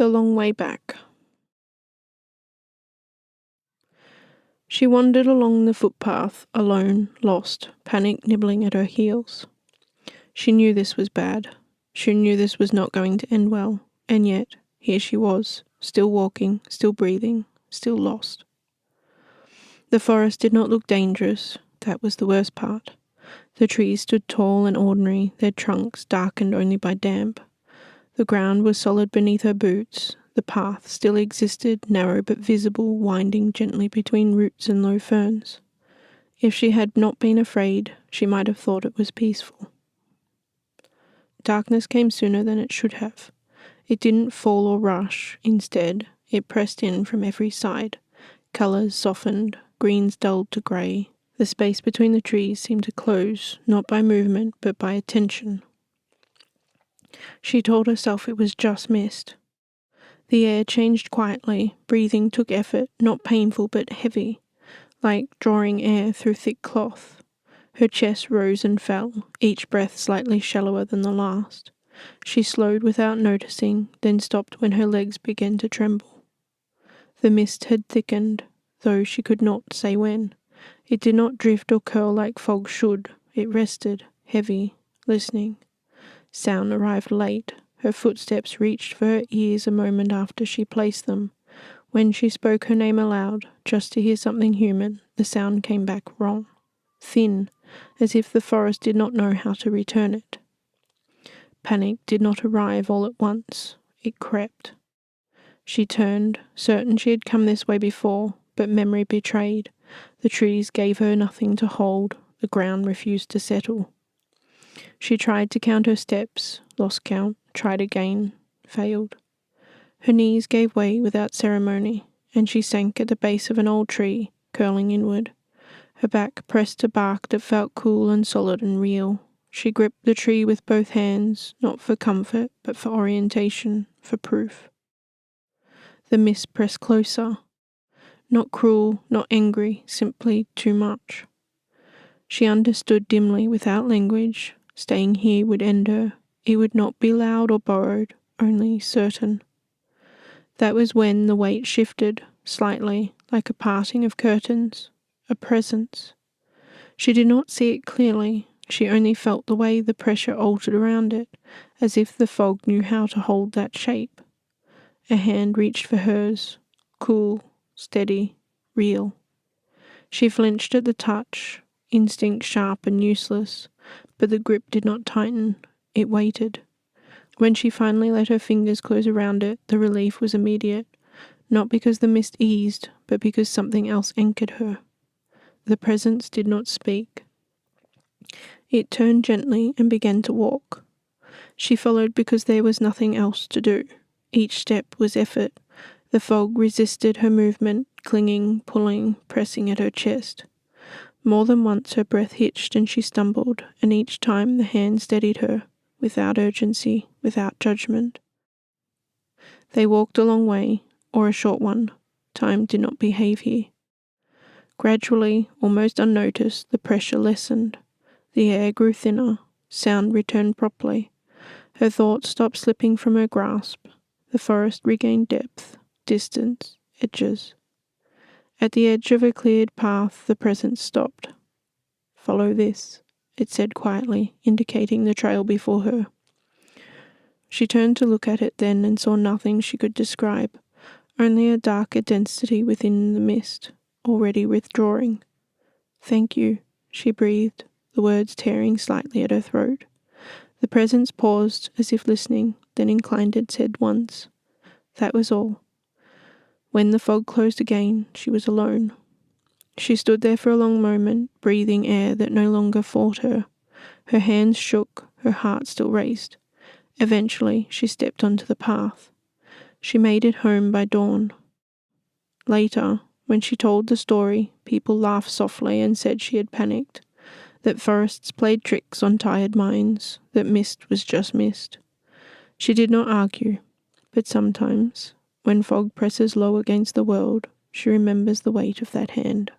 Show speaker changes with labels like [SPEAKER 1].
[SPEAKER 1] The long way back. She wandered along the footpath, alone, lost, panic nibbling at her heels. She knew this was bad. She knew this was not going to end well, and yet, here she was, still walking, still breathing, still lost. The forest did not look dangerous, that was the worst part. The trees stood tall and ordinary, their trunks darkened only by damp. The ground was solid beneath her boots. The path still existed, narrow but visible, winding gently between roots and low ferns. If she had not been afraid, she might have thought it was peaceful. Darkness came sooner than it should have. It didn't fall or rush. Instead, it pressed in from every side. Colours softened, greens dulled to grey. The space between the trees seemed to close, not by movement, but by attention. She told herself it was just mist. The air changed quietly, breathing took effort, not painful but heavy, like drawing air through thick cloth. Her chest rose and fell, each breath slightly shallower than the last. She slowed without noticing, then stopped when her legs began to tremble. The mist had thickened, though she could not say when. It did not drift or curl like fog should. It rested, heavy, listening. Sound arrived late. Her footsteps reached for her ears a moment after she placed them. When she spoke her name aloud, just to hear something human, the sound came back wrong. Thin, as if the forest did not know how to return it. Panic did not arrive all at once. It crept. She turned, certain she had come this way before, but memory betrayed. The trees gave her nothing to hold. The ground refused to settle. She tried to count her steps, lost count, tried again, failed. Her knees gave way without ceremony, and she sank at the base of an old tree, curling inward. Her back pressed to bark that felt cool and solid and real. She gripped the tree with both hands, not for comfort, but for orientation, for proof. The mist pressed closer. Not cruel, not angry, simply too much. She understood dimly, without language. Staying here would end her. It would not be loud or borrowed, only certain. That was when the weight shifted, slightly, like a parting of curtains, a presence. She did not see it clearly. She only felt the way the pressure altered around it, as if the fog knew how to hold that shape. A hand reached for hers, cool, steady, real. She flinched at the touch, instinct sharp and useless, but the grip did not tighten. It waited. When she finally let her fingers close around it, the relief was immediate, not because the mist eased, but because something else anchored her. The presence did not speak. It turned gently and began to walk. She followed because there was nothing else to do. Each step was effort. The fog resisted her movement, clinging, pulling, pressing at her chest. More than once her breath hitched and she stumbled, and each time the hand steadied her, without urgency, without judgment. They walked a long way, or a short one. Time did not behave here. Gradually, almost unnoticed, the pressure lessened. The air grew thinner. Sound returned properly. Her thoughts stopped slipping from her grasp. The forest regained depth, distance, edges. At the edge of a cleared path, the presence stopped. "Follow this," it said quietly, indicating the trail before her. She turned to look at it then and saw nothing she could describe, only a darker density within the mist, already withdrawing. "Thank you," she breathed, the words tearing slightly at her throat. The presence paused, as if listening, then inclined its head once. That was all. When the fog closed again, she was alone. She stood there for a long moment, breathing air that no longer fought her. Her hands shook, her heart still raced. Eventually, she stepped onto the path. She made it home by dawn. Later, when she told the story, people laughed softly and said she had panicked, that forests played tricks on tired minds, that mist was just mist. She did not argue, but sometimes, when fog presses low against the world, she remembers the weight of that hand.